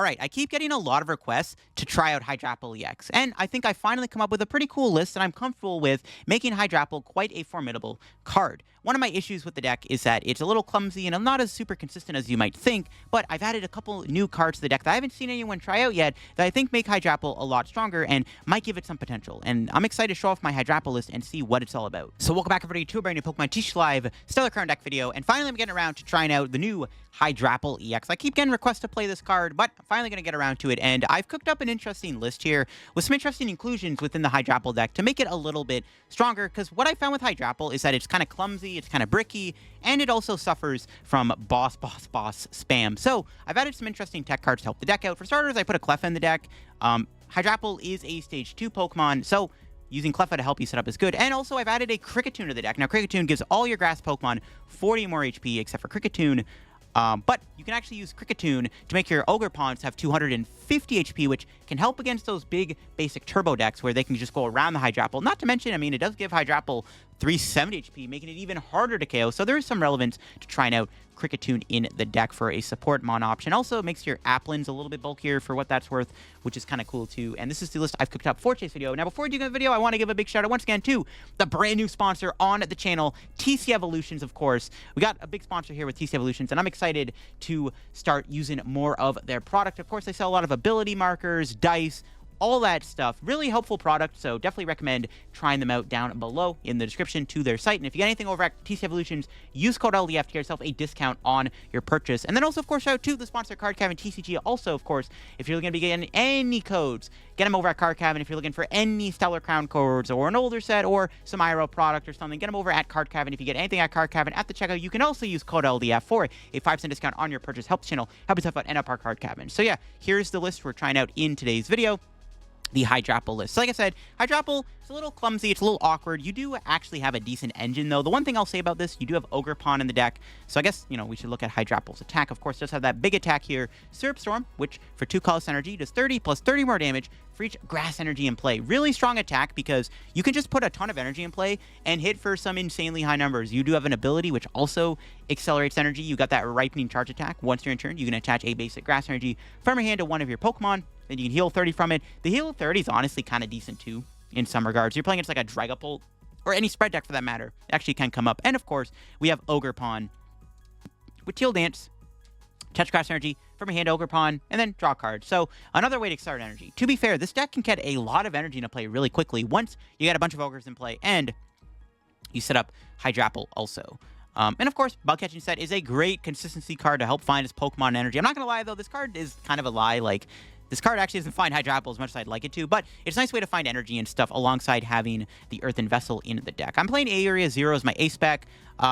Alright, I keep getting a lot of requests to try out Hydrapple EX, and I think I finally come up with a pretty cool list, and I'm comfortable with making Hydrapple quite a formidable card. One of my issues with the deck is that it's a little clumsy and not as super consistent as you might think, but I've added a couple new cards to the deck that I haven't seen anyone try out yet that I think make Hydrapple a lot stronger and might give it some potential, and I'm excited to show off my Hydrapple list and see what it's all about. So welcome back everybody to a brand new Pokemon TCG Live Stellar Crown deck video, and finally I'm getting around to trying out the new Hydrapple EX. I keep getting requests to play this card, but I'm finally going to get around to it, and I've cooked up an interesting list here with some interesting inclusions within the Hydrapple deck to make it a little bit stronger, because what I found with Hydrapple is that it's kind of clumsy, it's kind of bricky, and it also suffers from boss spam. So I've added some interesting tech cards to help the deck out. For starters, I put a Cleffa in the deck. Hydrapple is a Stage 2 Pokemon, so using Cleffa to help you set up is good. And also, I've added a Kricketune to the deck. Now, Kricketune gives all your grass Pokemon 40 more HP, except for Kricketune. But you can actually use Kricketune to make your Ogerpons have 250 HP, which can help against those big basic turbo decks where they can just go around the Hydrapple. Not to mention, I mean, it does give Hydrapple 370 HP, making it even harder to KO. So there is some relevance to trying out Kricketune in the deck for a support mon option. Also, it makes your Applins a little bit bulkier for what that's worth, which is kind of cool too. And this is the list I've cooked up for today's video. Now, before we do the video, I want to give a big shout out once again to the brand new sponsor on the channel, TC Evolutions, of course. We got a big sponsor here with TC Evolutions, and I'm excited to start using more of their product. Of course, they sell a lot of ability markers, dice, all that stuff. Really helpful product, so definitely recommend trying them out down below in the description to their site. And if you get anything over at TC Evolutions, use code LDF to get yourself a discount on your purchase. And then also, of course, shout out to the sponsor, Card Cabin TCG. Also, of course, if you're going to be getting any codes, get them over at Card Cabin. If you're looking for any Stellar Crown codes or an older set or some IRL product or something, get them over at Card Cabin. If you get anything at Card Cabin at the checkout, you can also use code LDF for a 5% discount on your purchase. Help the channel, help yourself out, and up our Card Cabin. So yeah, here's the list we're trying out in today's video. The Hydrapple list. So like I said, Hydrapple is a little clumsy, it's a little awkward. You do actually have a decent engine, though. The one thing I'll say about this, you do have Ogerpon in the deck, so I guess, you know, we should look at Hydrapple's attack. Of course, it does have that big attack here, Syrup Storm, which for 2 colorless energy does 30 plus 30 more damage for each grass energy in play. Really strong attack because you can just put a ton of energy in play and hit for some insanely high numbers. You do have an ability which also accelerates energy. You got that Ripening Charge attack. Once you're in turn, you can attach a basic grass energy from your hand to one of your Pokemon. Then you can heal 30 from it. The heal 30 is honestly kind of decent too, in some regards. You're playing against like a Dragapult, or any spread deck for that matter, it actually can come up. And of course, we have Ogerpon with Teal Dance, attach grass energy from your hand to Ogerpon, and then draw a card. So another way to accelerate energy. To be fair, this deck can get a lot of energy into play really quickly once you get a bunch of Ogres in play and you set up Hydrapple also. And of course, Bug Catching Set is a great consistency card to help find his Pokemon energy. I'm not going to lie, though, this card is kind of a lie. Like, this card actually doesn't find Hydrapple as much as I'd like it to, but it's a nice way to find energy and stuff alongside having the Earthen Vessel in the deck. I'm playing Area 0 as my A-Spec.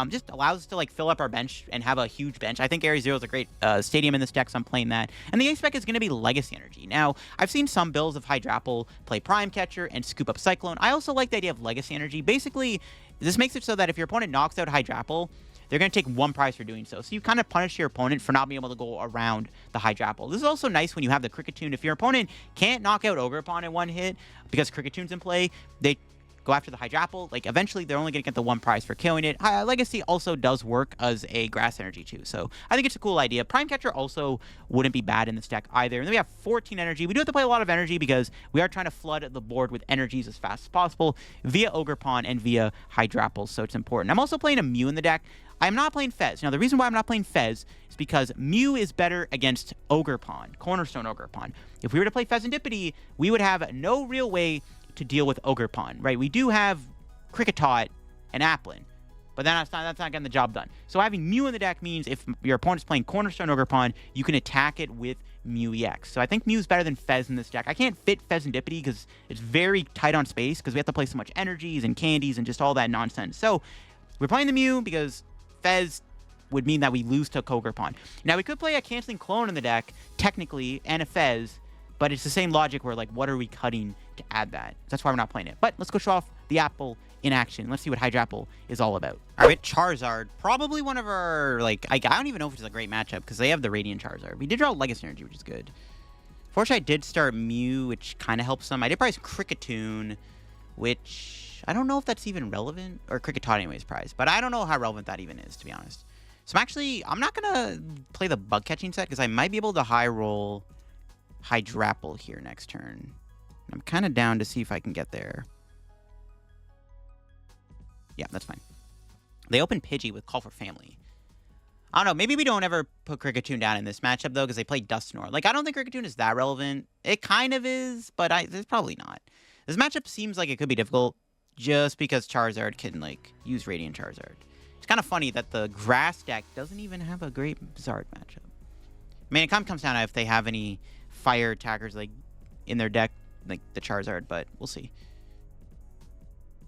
Just allows us to like fill up our bench and have a huge bench. I think Area 0 is a great stadium in this deck, so I'm playing that. And the A-Spec is going to be Legacy Energy. Now, I've seen some builds of Hydrapple play Prime Catcher and scoop up Cyclone. I also like the idea of Legacy Energy. Basically, this makes it so that if your opponent knocks out Hydrapple, they're going to take 1 prize for doing so. So you kind of punish your opponent for not being able to go around the Hydrapple. This is also nice when you have the Kricketune. If your opponent can't knock out Ogerpon in 1 hit because Kricketune's in play, they go after the Hydrapple. Like, eventually, they're only going to get the 1 prize for killing it. Legacy also does work as a grass energy, too. So I think it's a cool idea. Prime Catcher also wouldn't be bad in this deck either. And then we have 14 energy. We do have to play a lot of energy because we are trying to flood the board with energies as fast as possible via Ogerpon and via Hydrapple, so it's important. I'm also playing a Mew in the deck. I'm not playing Fez. Now, the reason why I'm not playing Fez is because Mew is better against Ogerpon, Cornerstone Ogerpon. If we were to play Fezandipity, we would have no real way to deal with Ogerpon, right? We do have Kricketot and Applin, but that's not getting the job done. So having Mew in the deck means if your opponent's playing Cornerstone Ogerpon, you can attack it with Mew EX. So I think Mew's better than Fez in this deck. I can't fit Fezandipity because it's very tight on space because we have to play so much energies and candies and just all that nonsense. So we're playing the Mew because Fez would mean that we lose to Ogerpon. Now, we could play a Canceling Clone in the deck, technically, and a Fez, but it's the same logic where, like, what are we cutting to add that? That's why we're not playing it. But let's go show off the Apple in action. Let's see what Hydrapple is all about. All right, Charizard. Probably one of our, like, I don't even know if it's a great matchup because they have the Radiant Charizard. We did draw Legacy Energy, which is good. Fortunately, I did start Mew, which kind of helps some. I did prize Kricketune, which I don't know if that's even relevant, or Kricketot anyways prize, but I don't know how relevant that even is, to be honest. So I'm not going to play the Bug Catching Set because I might be able to high roll Hydrapple here next turn. I'm kind of down to see if I can get there. Yeah, that's fine. They open Pidgey with Call for Family. I don't know. Maybe we don't ever put Kricketune down in this matchup, though, because they play Dusknoir. Like, I don't think Kricketune is that relevant. It kind of is, but it's probably not. This matchup seems like it could be difficult just because Charizard can, like, use Radiant Charizard. It's kind of funny that the Grass deck doesn't even have a great Zard matchup. I mean, it kind of comes down to if they have any fire attackers, like, in their deck, like the Charizard, but we'll see.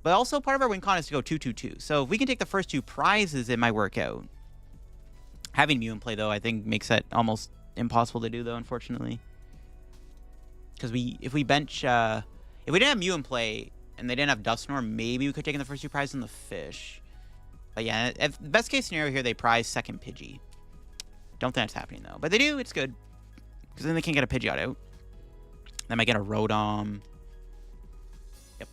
But also, part of our win con is to go 2-2-2. So if we can take the first 2 prizes, it might work out. Having Mew in play, though, I think makes that almost impossible to do, though, unfortunately. Because if we bench... if we didn't have Mew in play, and they didn't have Dusknoir, maybe we could take in the first 2 prizes on the fish. But yeah, if best case scenario here, they prize second Pidgey. Don't think that's happening, though. But they do, it's good. Because then they can't get a Pidgeot out. They might get a Rotom. Yep.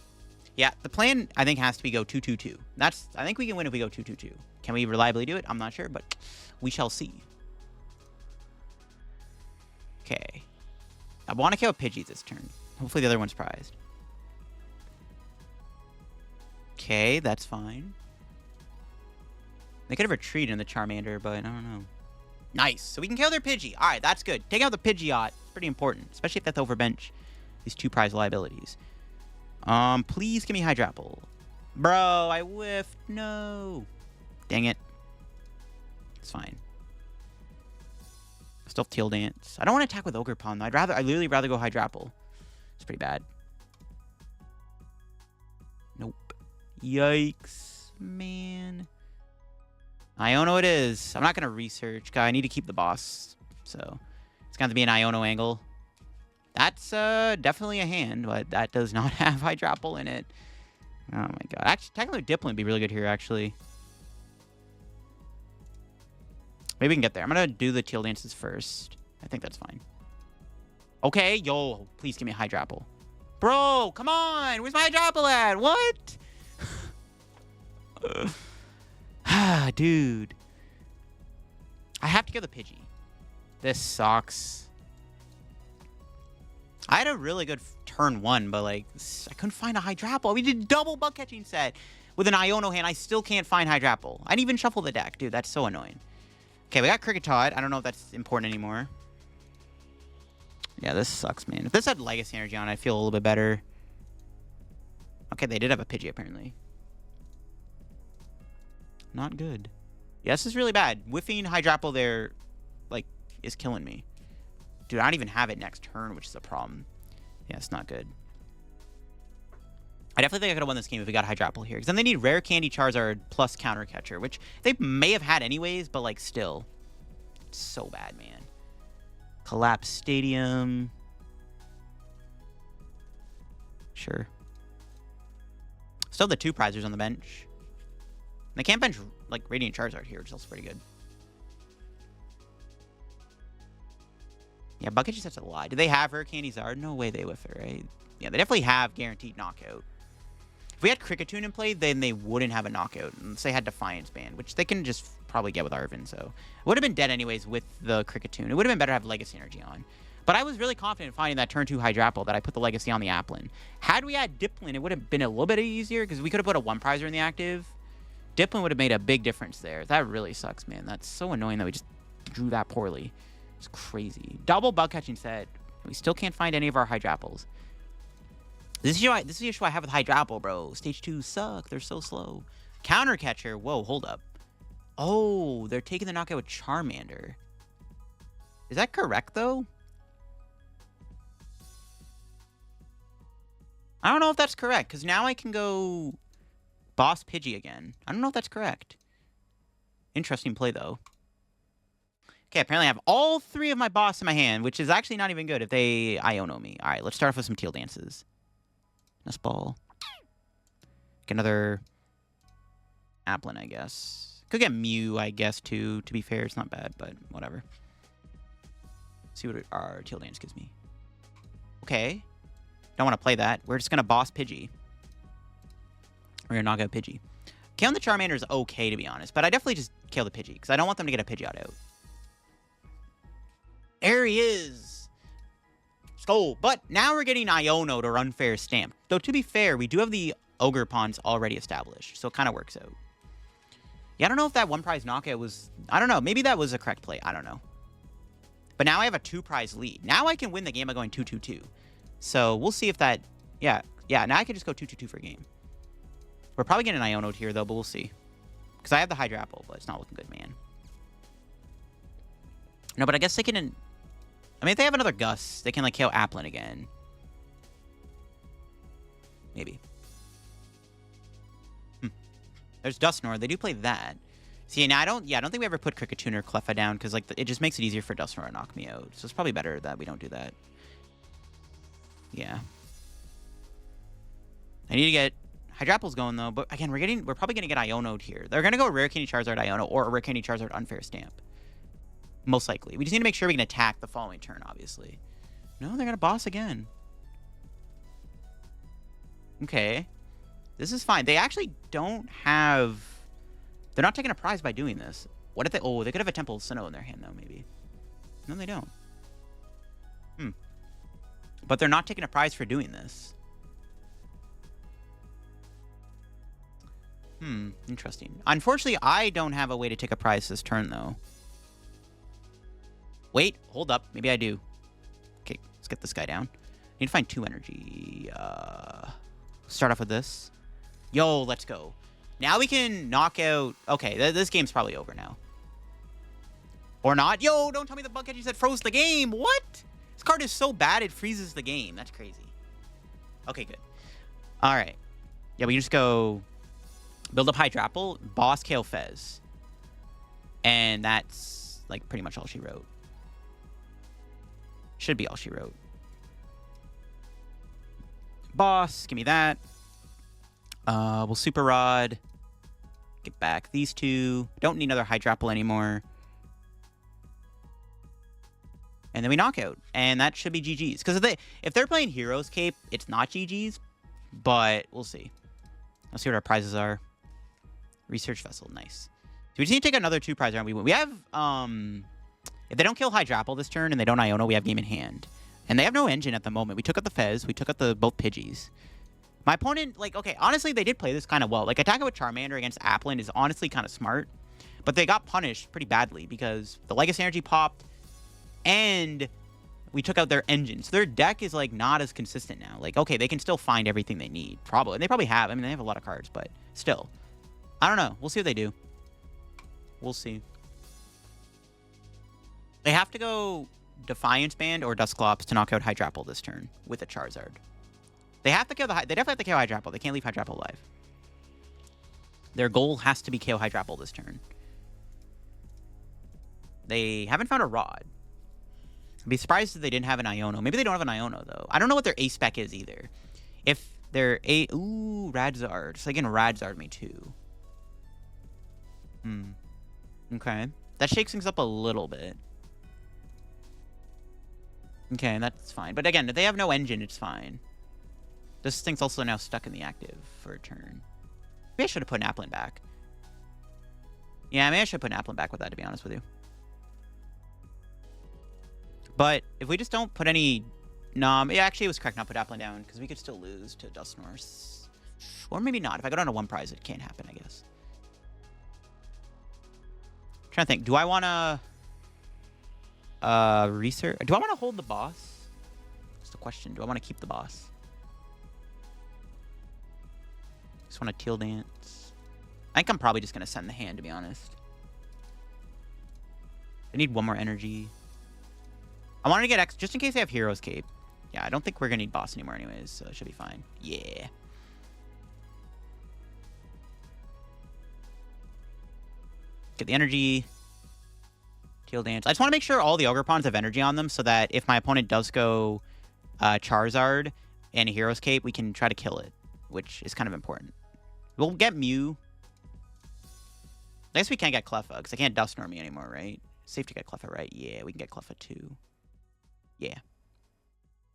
Yeah, the plan, I think, has to be go 2-2-2. I think we can win if we go 2-2-2. Can we reliably do it? I'm not sure, but we shall see. Okay. I want to kill a Pidgey this turn. Hopefully the other one's prized. Okay, that's fine. They could have retreated in the Charmander, but I don't know. Nice. So we can kill their Pidgey. All right, that's good. Take out the Pidgeot. It's pretty important, especially if that's overbench these 2 prize liabilities. Please give me Hydrapple. Bro, I whiffed. No. Dang it. It's fine. Still have Teal Dance. I don't want to attack with Ogerpon, though. I'd literally rather go Hydrapple. It's pretty bad. Nope. Yikes, man. Iono it is. I'm not going to research. God, I need to keep the boss. So it's going to be an Iono angle. That's definitely a hand, but that does not have Hydrapple in it. Oh my god. Actually, technically Dipplin would be really good here, actually. Maybe we can get there. I'm going to do the Teal Dances first. I think that's fine. Okay, yo, please give me a Hydrapple. Bro, come on. Where's my Hydrapple at? What? Dude. I have to go the Pidgey. This sucks. I had a really good turn 1, but like I couldn't find a Hydrapple. We did double Bug Catching Set with an Iono hand. I still can't find Hydrapple. I didn't even shuffle the deck. Dude, that's so annoying. Okay, we got Kricketot. I don't know if that's important anymore. Yeah, this sucks, man. If this had Legacy Energy on, I'd feel a little bit better. Okay, they did have a Pidgey, apparently. Not good. Yeah, this is really bad. Whiffing Hydrapple there, like, is killing me. Dude, I don't even have it next turn, which is a problem. Yeah, it's not good. I definitely think I could have won this game if we got Hydrapple here. Because then they need Rare Candy Charizard plus Counter Catcher, which they may have had anyways, but, like, still. It's so bad, man. Collapse Stadium. Sure. Still the 2 prizers on the bench. They can't bench, like, Radiant Charizard here, which is also pretty good. Yeah, Bug Catching Set's a lie. Do they have Rare Candy Zard? No way they whiff it, right? Yeah, they definitely have guaranteed knockout. If we had Kricketune in play, then they wouldn't have a knockout. Unless they had Defiance Band, which they can just probably get with Arvin, so... It would have been dead anyways with the Kricketune. It would have been better to have Legacy Energy on. But I was really confident in finding that turn 2 Hydrapple that I put the Legacy on the Applin. Had we had Dipplin, it would have been a little bit easier, because we could have put a 1-prizer in the active. Dipplin would have made a big difference there. That really sucks, man. That's so annoying that we just drew that poorly. It's crazy. Double Bug Catching Set. We still can't find any of our Hydrapples. This is the issue I have with Hydrapple, bro. Stage 2 suck. They're so slow. Counter Catcher. Whoa, hold up. Oh, they're taking the knockout with Charmander. Is that correct, though? I don't know if that's correct, because now I can go Boss Pidgey again. I don't know if that's correct. Interesting play, though. Okay, apparently I have all 3 of my boss in my hand, which is actually not even good if they Iono me. All right, let's start off with some Teal Dances. Nest Ball. Get another Applin, I guess. Could get Mew, I guess, too. To be fair, it's not bad, but whatever. See what our Teal Dance gives me. Okay. Don't want to play that. We're just going to boss Pidgey. We're going to knock out Pidgey. Killing the Charmander is okay, to be honest, but I definitely just kill the Pidgey, because I don't want them to get a Pidgeot out. There he is! Let's go. But now we're getting Iono or Unfair Stamp. Though, to be fair, we do have the Ogerpons already established, so it kind of works out. Yeah, I don't know if that one prize knockout was... I don't know. Maybe that was a correct play. I don't know. But now I have a 2-prize lead. Now I can win the game by going 2-2-2. So we'll see if that... Yeah, now I can just go 2-2-2 for a game. We're probably getting an Iono here, though, but we'll see. Because I have the Hydrapple, but it's not looking good, man. No, but I guess they can... I mean, if they have another Gus, they can, like, KO Applin again. Maybe. There's Dusknoir. They do play that. See, now I don't think we ever put Kricketune or Cleffa down, because, like, it just makes it easier for Dusknoir to knock me out. So it's probably better that we don't do that. Yeah. I need to get... Hydrapple's going, though, but again, we're probably going to get Iono'd here. They're going to go Rare Candy Charizard Iono or a Rare Candy Charizard Unfair Stamp. Most likely. We just need to make sure we can attack the following turn, obviously. No, they're going to boss again. Okay. This is fine. They actually don't have... They're not taking a prize by doing this. What if they... Oh, they could have a Temple Sinnoh in their hand, though, maybe. No, they don't. But they're not taking a prize for doing this. Interesting. Unfortunately, I don't have a way to take a prize this turn, though. Wait, hold up. Maybe I do. Okay, let's get this guy down. I need to find 2 energy. Start off with this. Yo, let's go. Now we can knock out... Okay, this game's probably over now. Or not. Yo, don't tell me the Bug Catching Set froze the game. What? This card is so bad it freezes the game. That's crazy. Okay, good. All right. Yeah, we can just go... Build up Hydrapple, boss KO Fez. And that's, like, pretty much all she wrote. Should be all she wrote. Boss, give me that. We'll Super Rod. Get back these 2. Don't need another Hydrapple anymore. And then we knock out. And that should be GG's. Because if they're playing Heroes Cape, it's not GG's. But we'll see. Let's see what our prizes are. Research Vessel, nice. So we just need to take another 2 prize round. We have, if they don't kill Hydrapple this turn and they don't Iono, we have game in hand. And they have no engine at the moment. We took out the Fez. We took out both Pidgeys. My opponent, like, okay, honestly, they did play this kind of well. Like, attacking with Charmander against Applin is honestly kind of smart. But they got punished pretty badly because the Legacy Energy popped and we took out their engine. So their deck is, like, not as consistent now. Like, okay, they can still find everything they need. Probably. And they probably have. I mean, they have a lot of cards, but still. I don't know. We'll see what they do. We'll see. They have to go Defiance Band or Dusclops to knock out Hydrapple this turn with a Charizard. They have to kill they definitely have to KO Hydrapple. They can't leave Hydrapple alive. Their goal has to be KO Hydrapple this turn. They haven't found a Rod. I'd be surprised if they didn't have an Iono. Maybe they don't have an Iono, though. I don't know what their A spec is either. If they're a... Ooh, Radzard. So they can Radzard me, too. Okay. That shakes things up a little bit. Okay, that's fine. But again, if they have no engine, it's fine. This thing's also now stuck in the active for a turn. Maybe I should have put an Applin back. Yeah, maybe I should have put an Applin back with that, to be honest with you. But if we just don't put any... No, yeah, actually it was correct not put Applin down, because we could still lose to Dusknoir. Or maybe not. If I go down to 1 prize, it can't happen, I guess. I'm trying to think. Do I want to... research? Do I want to hold the boss? That's the question. Do I want to keep the boss? Just want to Teal Dance. I think I'm probably just going to send the hand, to be honest. I need 1 more energy. I wanted to get X just in case they have Heroes Cape. Yeah, I don't think we're going to need boss anymore anyways, so it should be fine. Yeah. Get the energy. Teal Dance. I just want to make sure all the Ogerpons have energy on them so that if my opponent does go Charizard and a Heroes Cape, we can try to kill it, which is kind of important. We'll get Mew. I guess we can't get Cleffa because I can't Dusknoir me anymore, right? Safe to get Cleffa, right? Yeah, we can get Cleffa too. Yeah.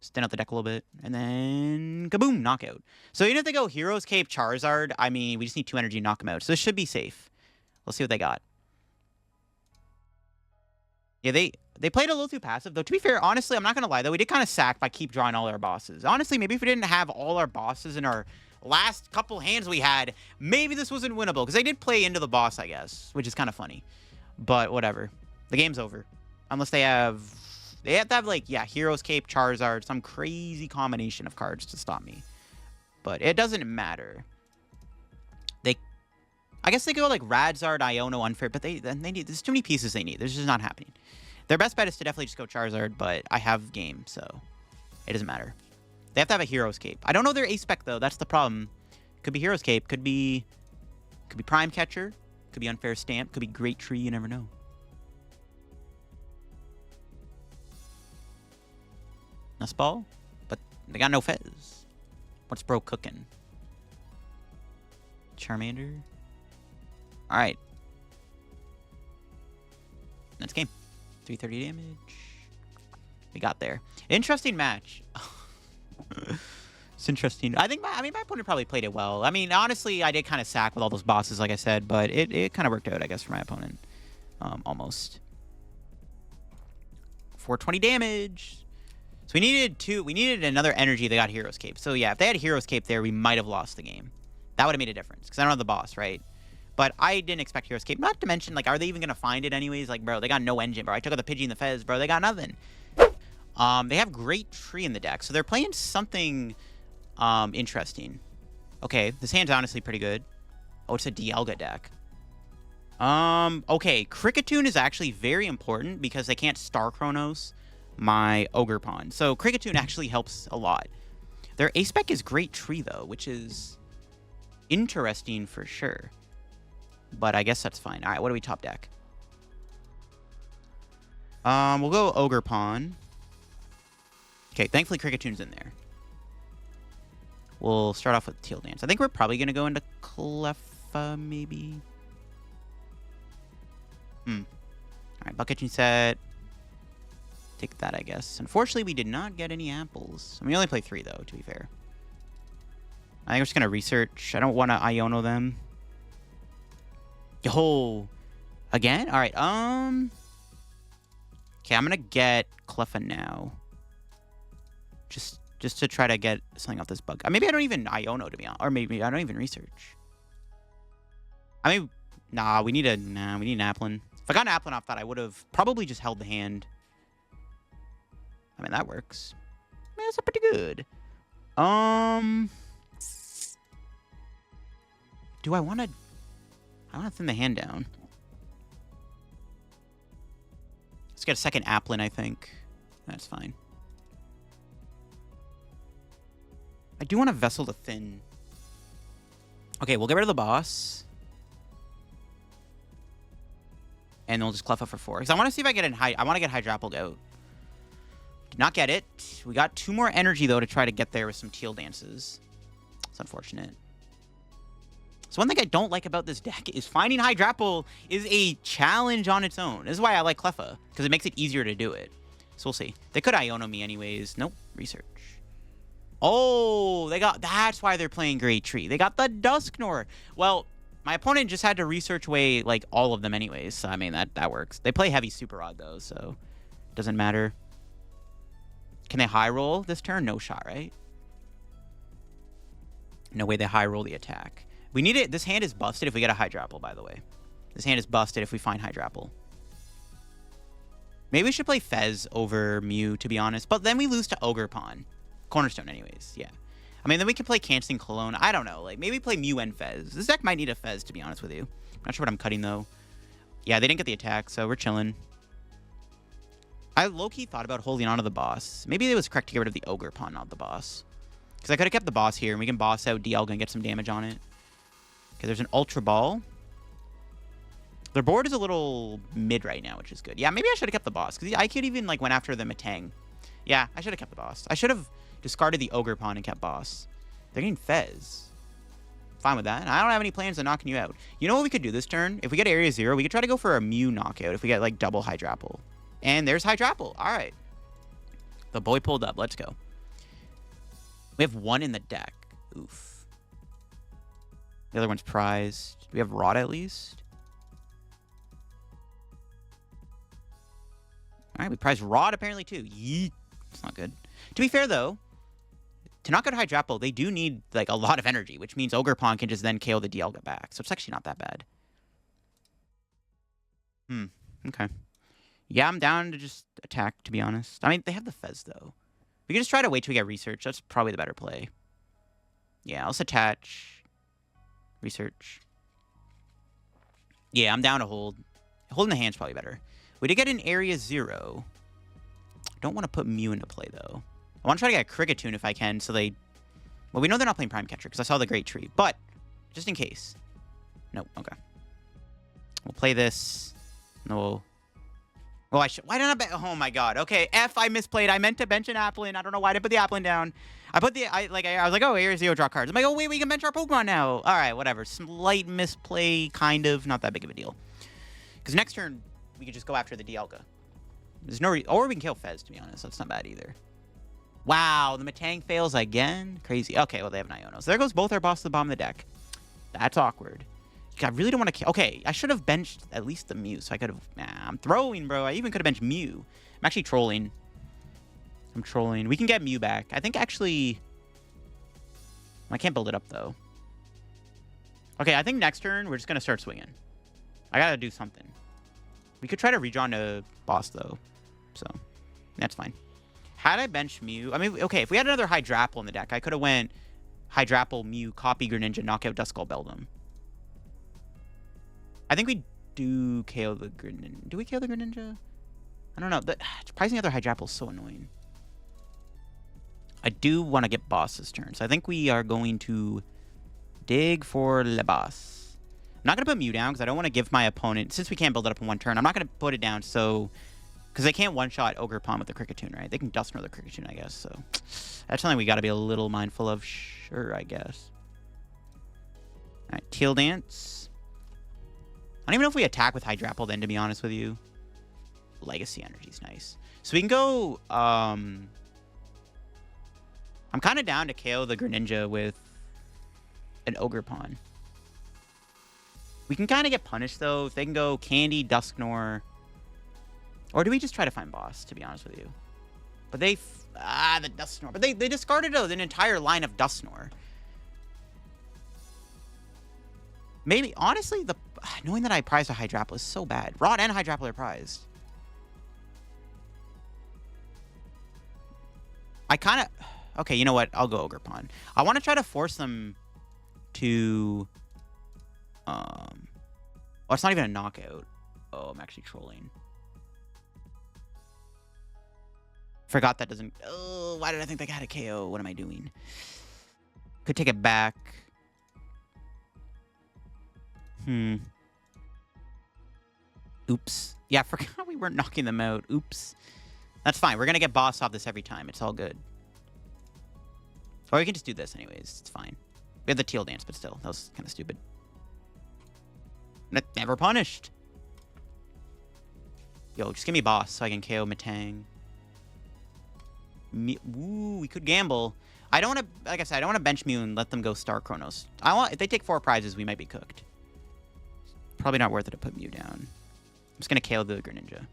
Stand out the deck a little bit. And then kaboom, knockout. So even if they go Heroes Cape, Charizard, I mean, we just need 2 energy to knock them out. So this should be safe. Let's see what they got. Yeah, they played a little too passive, though. To be fair, honestly, I'm not going to lie, though. We did kind of sack by keep drawing all our bosses. Honestly, maybe if we didn't have all our bosses in our last couple hands we had, maybe this wasn't winnable. Because they did play into the boss, I guess, which is kind of funny. But whatever. The game's over. Unless they have... They have to have, like, yeah, Hero's Cape, Charizard, some crazy combination of cards to stop me. But it doesn't matter. I guess they go like Radzard, Iono, Unfair, but they need... There's too many pieces they need. This is just not happening. Their best bet is to definitely just go Charizard, but I have game, so it doesn't matter. They have to have a Hero's Cape. I don't know their A-Spec, though. That's the problem. Could be Hero's Cape. Could be Prime Catcher. Could be Unfair Stamp. Could be Great Tree. You never know. Nest Ball, but they got no Fez. What's bro cooking? Charmander. All right. That's game. 330 damage. We got there. Interesting match. It's interesting. I mean, my opponent probably played it well. I mean, honestly, I did kind of sack with all those bosses, like I said, but it kind of worked out, I guess, for my opponent. Almost. 420 damage. So we needed another energy. They got Hero's Cape. So yeah, if they had Hero's Cape there, we might have lost the game. That would have made a difference because I don't have the boss, right? But I didn't expect Hero's Cape. Not to mention, like, are they even going to find it anyways? Like, bro, they got no engine, bro. I took out the Pidgey and the Fez, bro. They got nothing. They have Great Tree in the deck. So they're playing something interesting. Okay, this hand's honestly pretty good. Oh, it's a Dialga deck. Okay, Kricketune is actually very important because they can't Star Chronos my Ogerpon. So Kricketune actually helps a lot. Their A-Spec is Great Tree, though, which is interesting for sure. But I guess that's fine. All right, what do we top deck? We'll go Ogerpon. Okay, thankfully Kricketune's in there. We'll start off with Teal Dance. I think we're probably going to go into Cleffa, maybe. All right, Bug Catching Set. Take that, I guess. Unfortunately, we did not get any apples. We only play 3, though, to be fair. I think we're just going to research. I don't want to Iono them. Yo! Again? Alright, okay, I'm going to get Cleffa now. Just to try to get something off this bug. Maybe I don't even Iono, to be honest. Or maybe I don't even research. I mean, nah, we need an Applin. If I got an Applin off that, I would have probably just held the hand. I mean, that works. I mean, that's pretty good. Do I want to... I want to thin the hand down. Let's get a second Applin, I think. That's fine. I do want a Vessel to thin. Okay, we'll get rid of the boss. And we'll just Cleffa for 4. Because I want to see if I get I want to get Hydrapple out. Did not get it. We got 2 more energy, though, to try to get there with some Teal dances. It's unfortunate. So one thing I don't like about this deck is finding Hydrapple is a challenge on its own. This is why I like Cleffa, because it makes it easier to do it. So we'll see. They could Iono me anyways. Nope. Research. Oh, that's why they're playing Great Tree. They got the Dusknoir. Well, my opponent just had to research away, like, all of them anyways. So, I mean, that works. They play heavy Super Rod, though, so it doesn't matter. Can they high roll this turn? No shot, right? No way they high roll the attack. We need it. This hand is busted if we get a Hydrapple, by the way. This hand is busted if we find Hydrapple. Maybe we should play Fez over Mew, to be honest. But then we lose to Ogerpon. Cornerstone anyways, yeah. I mean, then we can play Canceling Cologne. I don't know. Like, maybe play Mew and Fez. This deck might need a Fez, to be honest with you. I'm not sure what I'm cutting, though. Yeah, they didn't get the attack, so we're chilling. I low-key thought about holding on to the boss. Maybe it was correct to get rid of the Ogerpon, not the boss. Because I could have kept the boss here, and we can boss out Dialga and get some damage on it. Okay, there's an Ultra Ball. Their board is a little mid right now, which is good. Yeah, maybe I should have kept the boss. Because I could even, like, went after the Matang. Yeah, I should have kept the boss. I should have discarded the Ogerpon and kept boss. They're getting Fez. Fine with that. I don't have any plans on knocking you out. You know what we could do this turn? If we get Area 0, we could try to go for a Mew knockout if we get, like, double Hydrapple. And there's Hydrapple. All right. The boy pulled up. Let's go. We have 1 in the deck. Oof. The other one's prized. Do we have Rod at least? right, we prize Rod apparently too. Yeet. It's not good. To be fair though, to knock out Hydrapple, they do need like a lot of energy, which means Ogerpon can just then KO the Dialga back. So it's actually not that bad. Okay. Yeah, I'm down to just attack, to be honest. I mean, they have the Fez, though. We can just try to wait till we get research. That's probably the better play. Yeah, let's attach. Research. Yeah, I'm down to hold. Holding the hand's probably better. We did get an Area 0. Don't want to put Mew into play, though. I want to try to get a Kricketune if I can, so they... Well, we know they're not playing Prime Catcher, because I saw the Great Tree. But, just in case. Nope, okay. We'll play this. No. Oh, why did I bet? Oh my god. Okay, F, I misplayed. I meant to bench an Applin. I don't know why I didn't put the Applin down. I was like, oh, Area 0 draw cards. I'm like, oh wait, we can bench our Pokemon now. All right, whatever. Slight misplay, kind of. Not that big of a deal. Because next turn, we could just go after the Dialga. There's no or we can kill Fez, to be honest. That's not bad either. Wow, the Metang fails again? Crazy. Okay, well, they have an Iono. So there goes both our boss to the bottom of the deck. That's awkward. I really don't want to kill. Okay, I should have benched at least the Mew, so I could have... Nah, I'm throwing, bro. I even could have benched Mew. I'm actually trolling. I'm trolling. We can get Mew back. I think actually... I can't build it up, though. Okay, I think next turn, we're just going to start swinging. I got to do something. We could try to redraw into boss, though. So, that's fine. Had I benched Mew... I mean, okay, if we had another Hydrapple in the deck, I could have went Hydrapple, Mew, copy Greninja, knock out Duskull Beldum. I think we do KO the Greninja. Do we KO the Greninja? I don't know. Pricing the other Hydrapple is so annoying. I do want to get boss this turn. So I think we are going to dig for Le Boss. I'm not going to put Mew down because I don't want to give my opponent... Since we can't build it up in one turn, I'm not going to put it down so... Because they can't one-shot Ogerpon with the Kricketune, right? They can Dusknoir the Kricketune, I guess. So that's something we got to be a little mindful of. Sure, I guess. All right, Teal Dance. I don't even know if we attack with Hydrapple then, to be honest with you. Legacy Energy's nice. So we can go... I'm kind of down to KO the Greninja with an Ogerpon. We can kind of get punished, though. If they can go Candy, Dusknoir. Or do we just try to find boss, to be honest with you? But they... the Dusknoir. But they discarded an entire line of Dusknoir. Maybe, honestly, knowing that I prized a Hydrapple is so bad. Rod and Hydrapple are prized. I kind of... Okay, you know what? I'll go Ogerpon. I want to try to force them to... Oh, it's not even a knockout. Oh, I'm actually trolling. Forgot that doesn't... Oh, why did I think they got a KO? What am I doing? Could take it back. Oops. Yeah, I forgot we weren't knocking them out. Oops. That's fine. We're going to get boss off this every time. It's all good. Or we can just do this anyways. It's fine. We have the Teal Dance, but still. That was kind of stupid. Never punished. Yo, just give me boss so I can KO Metang. Ooh, we could gamble. I don't want to... Like I said, I don't want to bench Mew and let them go Star Chronos. If they take 4 prizes, we might be cooked. Probably not worth it to put Mew down. I'm just going to KO the Greninja.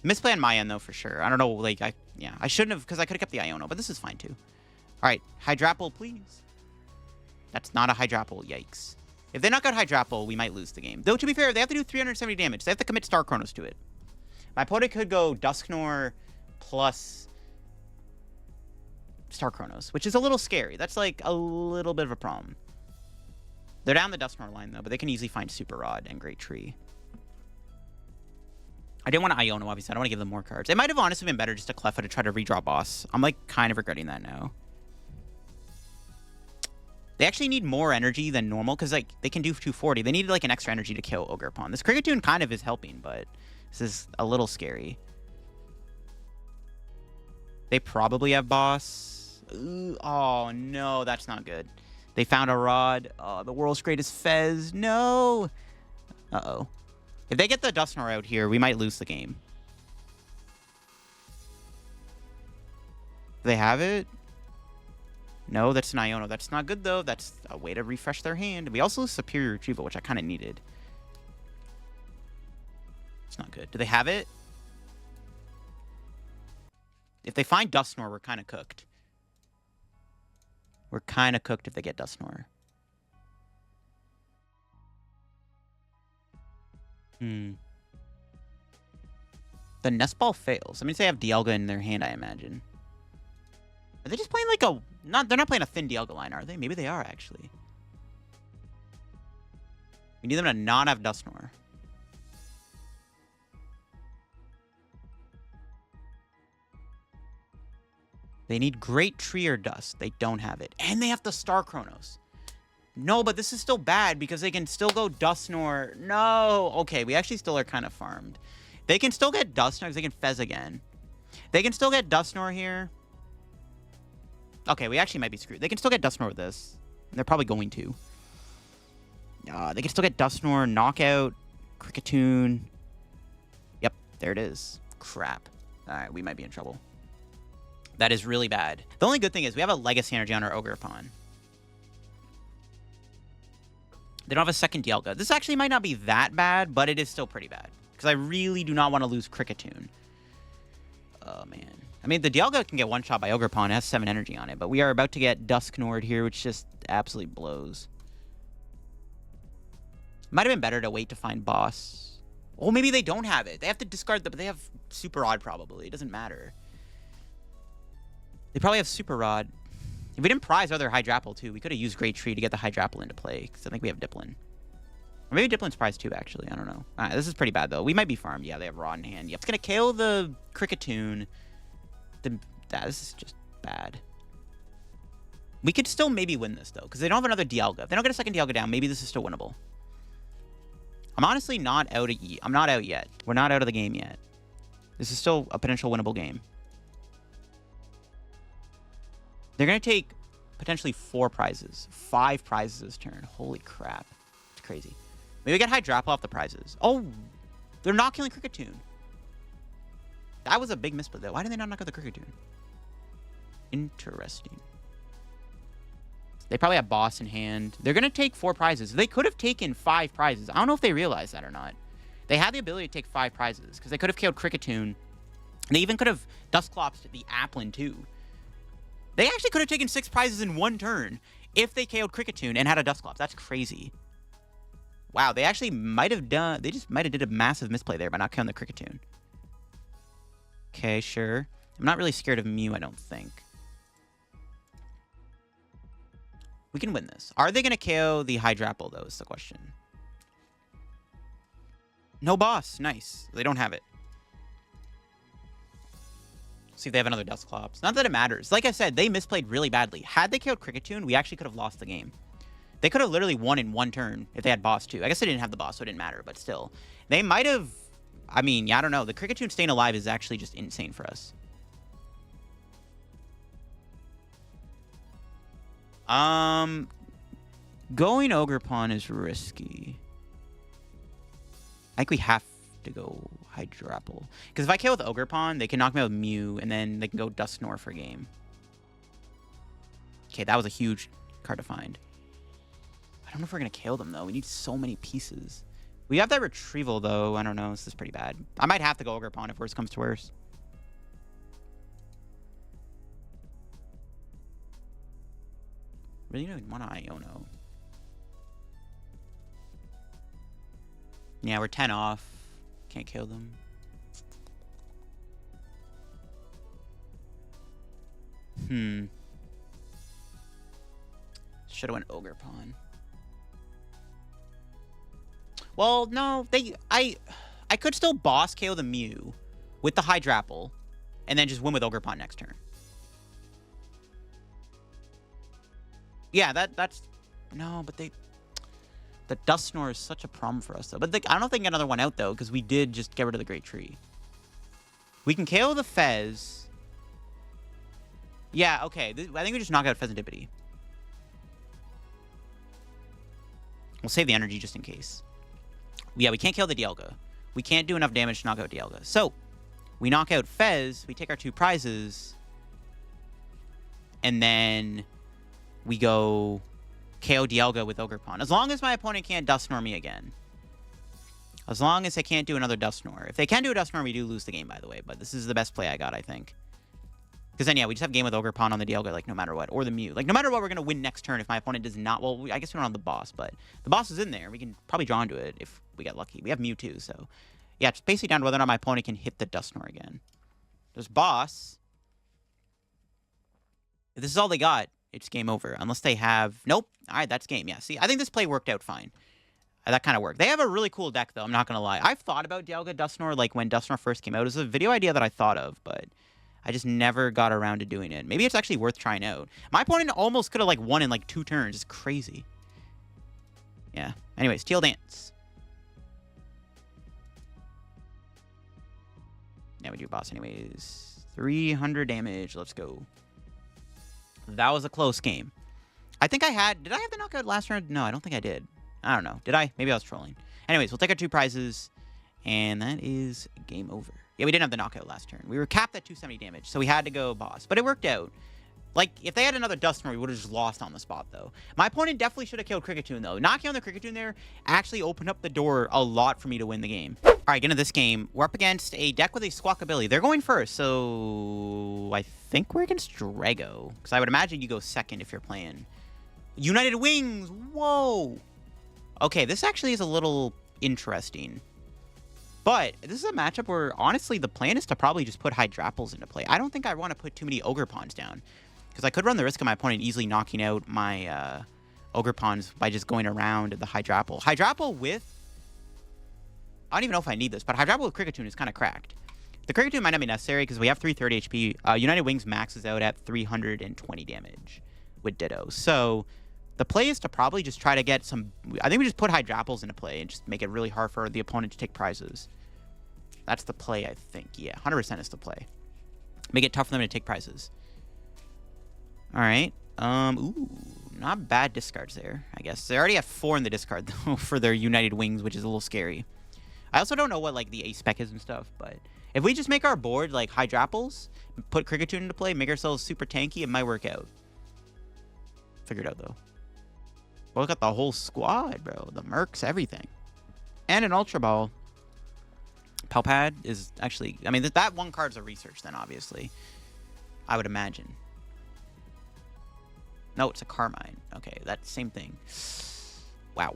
Misplay on my end, though, for sure. I don't know, like, I shouldn't have, because I could have kept the Iono, but this is fine, too. All right, Hydrapple, please. That's not a Hydrapple, yikes. If they knock out Hydrapple, we might lose the game. Though, to be fair, they have to do 370 damage. They have to commit Star Chronos to it. My opponent could go Dusknoir plus Star Chronos, which is a little scary. That's, like, a little bit of a problem. They're down the Dusknoir line, though, but they can easily find Super Rod and Great Tree. I didn't want to Iono, obviously. I don't want to give them more cards. It might have honestly been better just to Cleffa to try to redraw boss. I'm, like, kind of regretting that now. They actually need more energy than normal, because, like, they can do 240. They needed, like, an extra energy to kill Ogerpon. This Kricketune kind of is helping, but this is a little scary. They probably have boss. Ooh, oh, no, that's not good. They found a Rod. Oh, the world's greatest Fez. No! Uh-oh. If they get the Dusknoir out here, we might lose the game. Do they have it? No, that's an Iono. That's not good, though. That's a way to refresh their hand. We also lose Superior Retrieval, which I kind of needed. It's not good. Do they have it? If they find Dusknoir, we're kind of cooked. We're kind of cooked if they get Dusknoir. The Nest Ball fails. I mean, they have Dialga in their hand, I imagine. Are they just playing like a... They're not playing a thin Dialga line, are they? Maybe they are, actually. We need them to not have Dusknoir. They need Great Tree or Dust. They don't have it. And they have the Star Chronos. No, but this is still bad because they can still go Dusknoir. No. Okay, we actually still are kind of farmed. They can still get Dusknoir because they can Fez again. They can still get Dusknoir here. Okay, we actually might be screwed. They can still get Dusknoir with this. They're probably going to. They can still get Dusknoir, Knockout, Kricketune. Yep, there it is. Crap. All right, we might be in trouble. That is really bad. The only good thing is we have a Legacy Energy on our Ogerpon. They don't have a second Dialga. This actually might not be that bad, but it is still pretty bad. Because I really do not want to lose Kricketune. Oh, man. I mean, the Dialga can get one-shot by Ogerpon. It has 7 energy on it. But we are about to get Dusknoir here, which just absolutely blows. Might have been better to wait to find Boss. Oh, maybe they don't have it. They have to discard but they have Super Rod, probably. It doesn't matter. They probably have Super Rod. If we didn't prize other Hydrapple, too, we could have used Great Tree to get the Hydrapple into play. Because I think we have Dipplin. Or maybe Dipplin's prize, too, actually. I don't know. Alright, this is pretty bad, though. We might be farmed. Yeah, they have Rod in hand. Yep. It's going to KO the Kricketune. This is just bad. We could still maybe win this, though. Because they don't have another Dialga. If they don't get a second Dialga down, maybe this is still winnable. I'm honestly not out. I'm not out yet. We're not out of the game yet. This is still a potential winnable game. They're going to take potentially 4 prizes. 5 prizes this turn. Holy crap. It's crazy. Maybe we get Hydrapple off the prizes. Oh, they're not killing Kricketune. That was a big misplay, though. Why did they not knock out the Kricketune? Interesting. They probably have Boss in hand. They're going to take 4 prizes. They could have taken 5 prizes. I don't know if they realize that or not. They had the ability to take 5 prizes because they could have killed Kricketune. They even could have Dusclops the Applin, too. They actually could have taken 6 prizes in 1 turn if they KO'd Kricketune and had a Dusclops. That's crazy. Wow, they actually might have done... They just might have did a massive misplay there by not killing the Kricketune. Okay, sure. I'm not really scared of Mew, I don't think. We can win this. Are they going to KO the Hydrapple, though, is the question. No Boss. Nice. They don't have it. See if they have another Dusclops. Not that it matters. Like I said, they misplayed really badly. Had they killed Kricketune, we actually could have lost the game. They could have literally won in 1 turn if they had Boss, too. I guess they didn't have the Boss, so it didn't matter, but still. They might have... I mean, yeah, I don't know. The Kricketune staying alive is actually just insane for us. Going Ogerpon is risky. I think we have to go Hydrapple. Because if I kill with Ogerpon, they can knock me out with Mew, and then they can go Dusknoir for game. Okay, that was a huge card to find. I don't know if we're going to kill them, though. We need so many pieces. We have that Retrieval, though. I don't know. This is pretty bad. I might have to go Ogerpon if worse comes to worse. Really don't want to Iono. Yeah, we're 10 off. Can't kill them. Should have went Ogerpon. Well, no, I could still Boss KO the Mew with the Hydrapple and then just win with Ogerpon next turn. Yeah, that's... No, but the Dusknoir is such a problem for us, though. But I don't know if they can get another one out, though, because we did just get rid of the Great Tree. We can KO the Fez. Yeah, okay. I think we just knock out Fezandipity. We'll save the energy just in case. Yeah, we can't kill the Dialga. We can't do enough damage to knock out Dialga. So, we knock out Fez, we take our 2 prizes, and then we go KO Dialga with Ogerpon. As long as my opponent can't Dusknoir me again. As long as they can't do another Dusknoir. If they can do a Dusknoir, we do lose the game, by the way. But this is the best play I got, I think. Because then, yeah, we just have game with Ogerpon on the Dialga, like, no matter what. Or the Mew. Like, no matter what, we're going to win next turn if my opponent does not... Well, I guess we don't have the boss, but the boss is in there. We can probably draw into it if we get lucky. We have Mewtwo, so... Yeah, it's basically down to whether or not my opponent can hit the Dusknoir again. There's boss. If this is all they got, it's game over. Unless they have... Nope. All right, that's game. Yeah, see, I think this play worked out fine. That kind of worked. They have a really cool deck, though. I'm not going to lie. I've thought about Dialga Dusknoir, like, when Dusknoir first came out. It was a video idea that I thought of, but... I just never got around to doing it. Maybe it's actually worth trying out. My opponent almost could have, like, won in, like, 2 turns. It's crazy. Yeah. Anyways, Teal Dance. Yeah, we do boss anyways. 300 damage. Let's go. That was a close game. I think I had... Did I have the knockout last round? No, I don't think I did. I don't know. Did I? Maybe I was trolling. Anyways, we'll take our 2 prizes. And that is game over. Yeah, we didn't have the knockout last turn. We were capped at 270 damage, so we had to go boss. But it worked out. Like, if they had another Dusknoir, we would have just lost on the spot, though. My opponent definitely should have killed Kricketune, though. Knocking on the Kricketune there actually opened up the door a lot for me to win the game. All right, get into this game. We're up against a deck with a Squawkabilly. They're going first, so I think we're against Drago. Because I would imagine you go second if you're playing. United Wings! Whoa! Okay, this actually is a little interesting. But this is a matchup where, honestly, the plan is to probably just put Hydrapples into play. I don't think I want to put too many Ogerpons down. Because I could run the risk of my opponent easily knocking out my Ogerpons by just going around the Hydrapple. Hydrapple with... I don't even know if I need this, but Hydrapple with Kricketune is kind of cracked. The Kricketune might not be necessary because we have 330 HP. United Wings maxes out at 320 damage with Ditto. So... The play is to probably just try to get some... I think we just put Hydrapples into play and just make it really hard for the opponent to take prizes. That's the play, I think. Yeah, 100% is the play. Make it tough for them to take prizes. All right. Ooh, not bad discards there, I guess. They already have 4 in the discard, though, for their United Wings, which is a little scary. I also don't know what, like, the A-spec is and stuff, but... If we just make our board, like, Hydrapples, put Kricketune into play, make ourselves super tanky, it might work out. Figured out, though. Well, look at the whole squad, bro. The Mercs, everything. And an Ultra Ball. Palpad is actually... I mean, that one card's a research, then, obviously. I would imagine. No, it's a Carmine. Okay, that's same thing. Wow.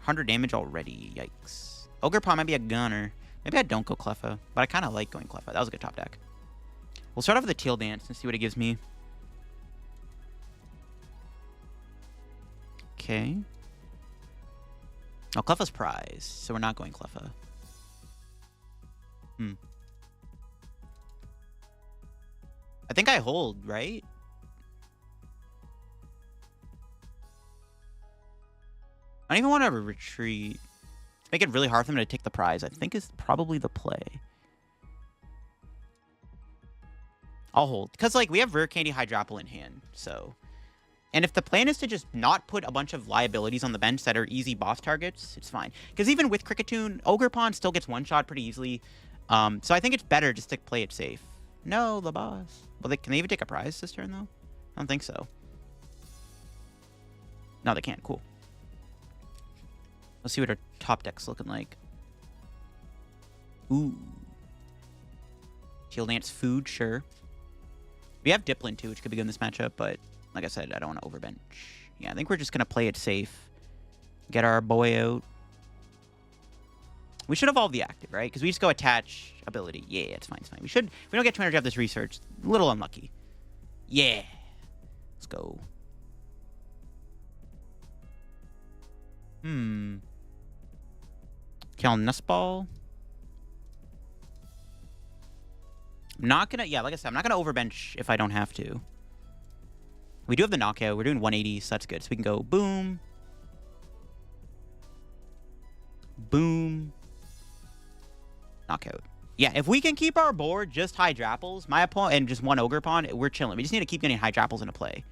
100 damage already. Yikes. Ogerpon might be a gunner. Maybe I don't go Cleffa, but I kind of like going Cleffa. That was a good top deck. We'll start off with the Teal Dance and see what it gives me. Okay. Oh, Cleffa's prize, so we're not going Cleffa. I think I hold, right? I don't even want to retreat. Make it really hard for them to take the prize, I think is probably the play. I'll hold. Because, like, we have Rare Candy Hydrapple in hand, so... And if the plan is to just not put a bunch of liabilities on the bench that are easy boss targets, it's fine. Because even with Kricketune, Ogerpon still gets one-shot pretty easily. So I think it's better just to play it safe. No, the boss. Well, can they even take a prize this turn, though? I don't think so. No, they can't. Cool. Let's see what our top deck's looking like. Ooh. Teal Dance food, sure. We have Dipplin, too, which could be good in this matchup, but... Like I said, I don't want to overbench. Yeah, I think we're just going to play it safe. Get our boy out. We should evolve the active, right? Because we just go attach ability. Yeah, it's fine, it's fine. We should... If we don't get 2 energy off this research, a little unlucky. Yeah. Let's go. Kill Nest Ball. I'm not going to... Yeah, like I said, I'm not going to overbench if I don't have to. We do have the knockout. We're doing 180, so that's good. So we can go boom. Boom. Knockout. Yeah, if we can keep our board just Hydrapples, my opponent, and just one Ogerpon, we're chilling. We just need to keep getting Hydrapples into play.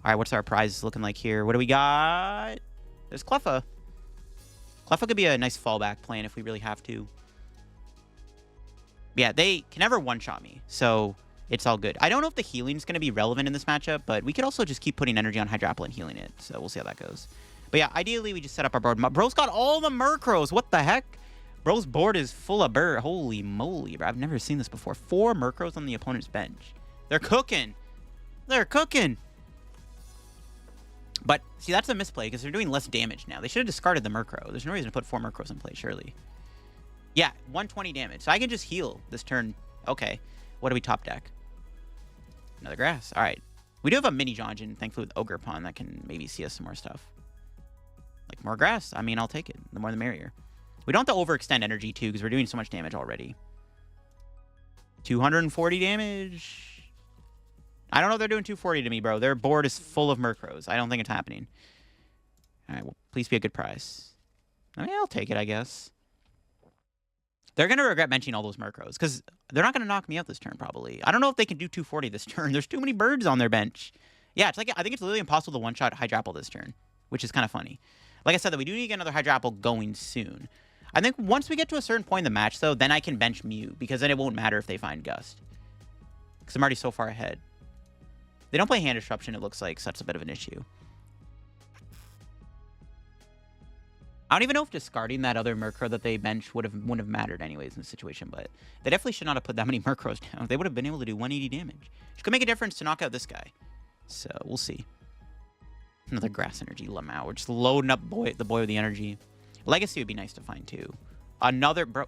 All right, what's our prize looking like here? What do we got? There's Cleffa. Cleffa could be a nice fallback plan if we really have to. Yeah, they can never one-shot me, so... It's all good. I don't know if the healing is going to be relevant in this matchup, but we could also just keep putting energy on Hydrapple and healing it. So we'll see how that goes. But yeah, ideally, we just set up our board. Bro's got all the Murkrows. What the heck? Bro's board is full of Holy moly, bro. I've never seen this before. 4 Murkrows on the opponent's bench. They're cooking. They're cooking. But, see, that's a misplay because they're doing less damage now. They should have discarded the Murkrow. There's no reason to put 4 Murkrows in play, surely. Yeah, 120 damage. So I can just heal this turn. Okay. What do we top deck? Another grass. All right. We do have a mini Jonjin, thankfully, with Ogerpon that can maybe see us some more stuff. Like, more grass. I mean, I'll take it. The more the merrier. We don't have to overextend energy, too, because we're doing so much damage already. 240 damage. I don't know if they're doing 240 to me, bro. Their board is full of Murkrows. I don't think it's happening. All right, well, please be a good price. I mean, I'll take it, I guess. They're going to regret benching all those Murkrows, because they're not going to knock me out this turn, probably. I don't know if they can do 240 this turn. There's too many birds on their bench. Yeah, it's like I think it's literally impossible to one-shot Hydrapple this turn, which is kind of funny. Like I said, that we do need to get another Hydrapple going soon. I think once we get to a certain point in the match, though, then I can bench Mew, because then it won't matter if they find Gust. Because I'm already so far ahead. They don't play Hand Disruption, it looks like, so that's a bit of an issue. I don't even know if discarding that other Murkrow that they bench wouldn't have mattered anyways in this situation, but they definitely should not have put that many Murkrows down. They would have been able to do 180 damage. Which could make a difference to knock out this guy. So, we'll see. Another Grass Energy Lamau. We're just loading up the boy with the energy. Legacy would be nice to find, too. Another, bro.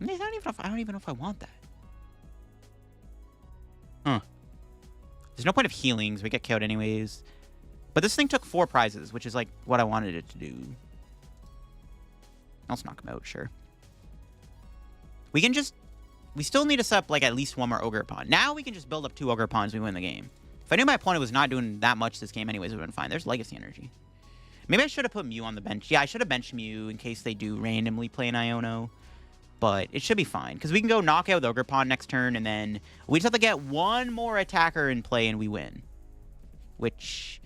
I don't even know if I want that. Huh. There's no point of healings. We get KO'd anyways. But this thing took 4 prizes, which is like what I wanted it to do. I'll just knock him out, sure. We can just... We still need to set up like at least 1 more Ogerpon. Now we can just build up 2 Ogerpons and we win the game. If I knew my opponent was not doing that much this game anyways, it would have been fine. There's Legacy Energy. Maybe I should have put Mew on the bench. Yeah, I should have benched Mew in case they do randomly play an Iono. But it should be fine, because we can go knock out with Ogerpon next turn, and then we just have to get 1 more attacker in play, and we win. Which,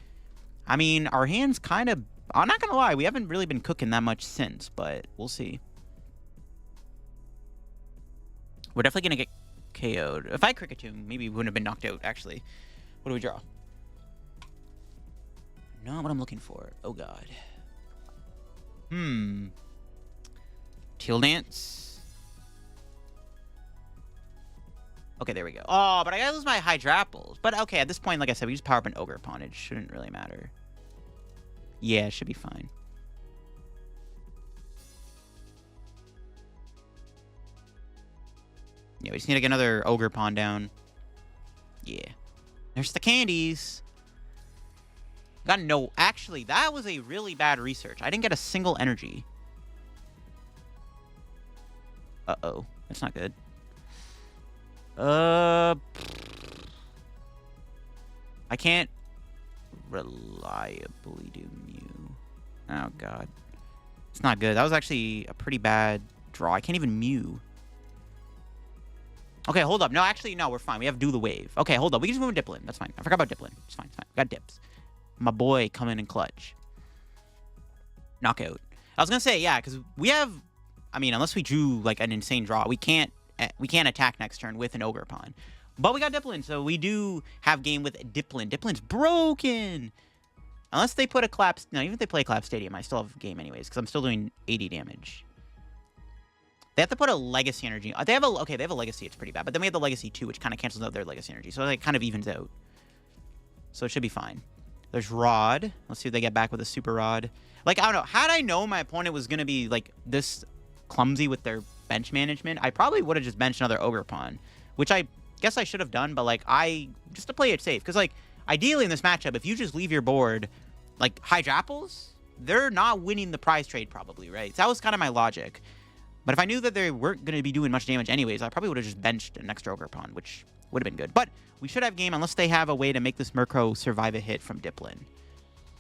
I mean, our hand's kind of... I'm not going to lie, we haven't really been cooking that much since, but we'll see. We're definitely going to get KO'd. If I Kricketune, maybe we wouldn't have been knocked out, actually. What do we draw? Not what I'm looking for. Oh, God. Teal Dance. Okay, there we go. Oh, but I gotta lose my Hydrapples. But okay, at this point, like I said, we just power up an Ogerpon. It shouldn't really matter. Yeah, it should be fine. Yeah, we just need to get another Ogerpon down. Yeah. There's the candies. Got no... Actually, that was a really bad research. I didn't get a single energy. Uh-oh. That's not good. I can't reliably do Mew. Oh, God. It's not good. That was actually a pretty bad draw. I can't even Mew. Okay, hold up. No, actually, no, we're fine. We have Do the Wave. Okay, hold up. We can just move Dipplin. That's fine. I forgot about Dipplin. It's fine. It's fine. We got Dips. My boy coming in clutch. Knockout. I was going to say, yeah, because we have... I mean, unless we drew, like, an insane draw, we can't attack next turn with an Ogerpon. But we got Dipplin, so we do have game with Dipplin. Dipplin's broken! Unless they put a Clap... No, even if they play Clap Stadium, I still have game anyways, because I'm still doing 80 damage. They have to put a Legacy Energy... They have a Legacy, it's pretty bad. But then we have the Legacy 2, which kind of cancels out their Legacy Energy. So it like, kind of evens out. So it should be fine. There's Rod. Let's see if they get back with a Super Rod. Like, I don't know. Had I known my opponent was going to be, like, this clumsy with their bench management, I probably would have just benched another Ogerpon. Which I guess I should have done, but, like, just to play it safe. Because, like, ideally in this matchup, if you just leave your board, like, Hydrapples, they're not winning the prize trade probably, right? So that was kind of my logic. But if I knew that they weren't going to be doing much damage anyways, I probably would have just benched an extra Ogerpon, which would have been good. But we should have game unless they have a way to make this Murkrow survive a hit from Dipplin.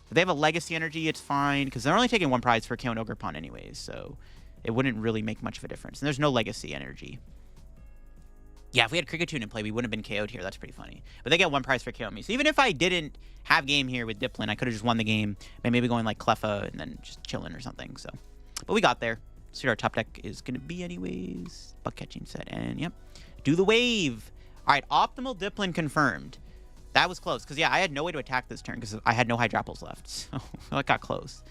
If they have a Legacy Energy, it's fine, because they're only taking 1 prize for killing Ogerpon anyways, so it wouldn't really make much of a difference. And there's no Legacy Energy. Yeah, if we had Kricketune in play, we wouldn't have been KO'd here. That's pretty funny. But they get 1 prize for KOing me. So even if I didn't have game here with Dipplin, I could have just won the game by maybe going like Cleffa and then just chilling or something. So, but we got there. See what our top deck is going to be anyways. Bug Catching Set. And, yep. Do the Wave. All right, Optimal Dipplin confirmed. That was close. Because, yeah, I had no way to attack this turn because I had no Hydrapples left. So, it got close.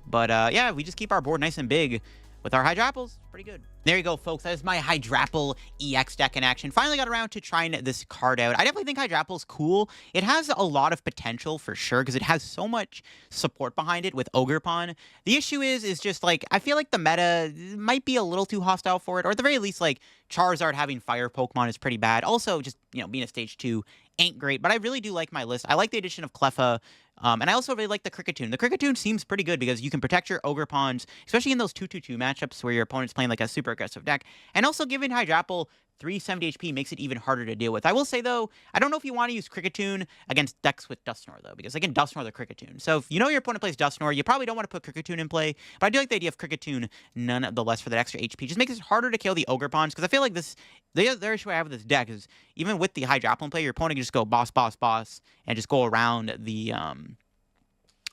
But, yeah, we just keep our board nice and big. with our Hydrapples. Pretty good. There you go, folks. That is my Hydrapple EX deck in action. Finally got around to trying this card out. I definitely think Hydrapple's cool. It has a lot of potential for sure because it has so much support behind it with Ogerpon. The issue is just like, I feel like the meta might be a little too hostile for it, or at the very least, like Charizard having fire Pokemon is pretty bad. Also, just, you know, being a stage 2 ain't great, but I really do like my list. I like the addition of Cleffa, and I also really like the Kricketune. The Kricketune seems pretty good because you can protect your Ogerpons, especially in those 2-2-2 matchups where your opponent's playing like a super aggressive deck. And also giving Hydrapple 370 HP makes it even harder to deal with. I will say, though, I don't know if you want to use Kricketune against decks with Dusknoir, though, because they can Dusknoir the Kricketune. So if you know your opponent plays Dusknoir, you probably don't want to put Kricketune in play. But I do like the idea of Kricketune none the less for that extra HP. Just makes it harder to kill the Ogerpons, because I feel like this, the other issue I have with this deck is even with the Hydrapple in play, your opponent can just go boss, boss, boss, and just go around the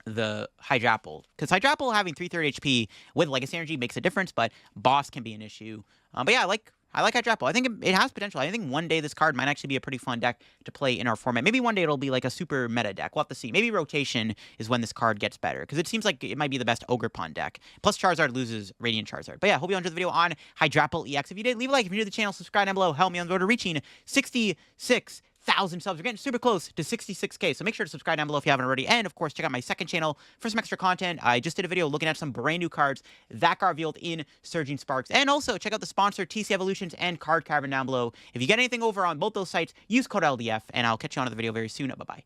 Hydrapple. Because Hydrapple having 330 HP with Legacy Energy makes a difference, but boss can be an issue. But yeah, I like Hydrapple. I think it has potential. I think one day this card might actually be a pretty fun deck to play in our format. Maybe one day it'll be like a super meta deck. We'll have to see. Maybe rotation is when this card gets better, because it seems like it might be the best Ogerpon deck. Plus Charizard loses Radiant Charizard. But yeah, hope you enjoyed the video on Hydrapple EX. If you did, leave a like. If you're new to the channel, subscribe down below. Help me on the road to reaching 66,000 subs. We're getting super close to 66K, so make sure to subscribe down below if you haven't already. And of course, check out my second channel for some extra content. I just did a video looking at some brand new cards that got revealed in Surging Sparks. And also check out the sponsor TC Evolutions and Card Cavern down below. If you get anything over on both those sites, use code LDF, and I'll catch you on the video very soon. Bye bye.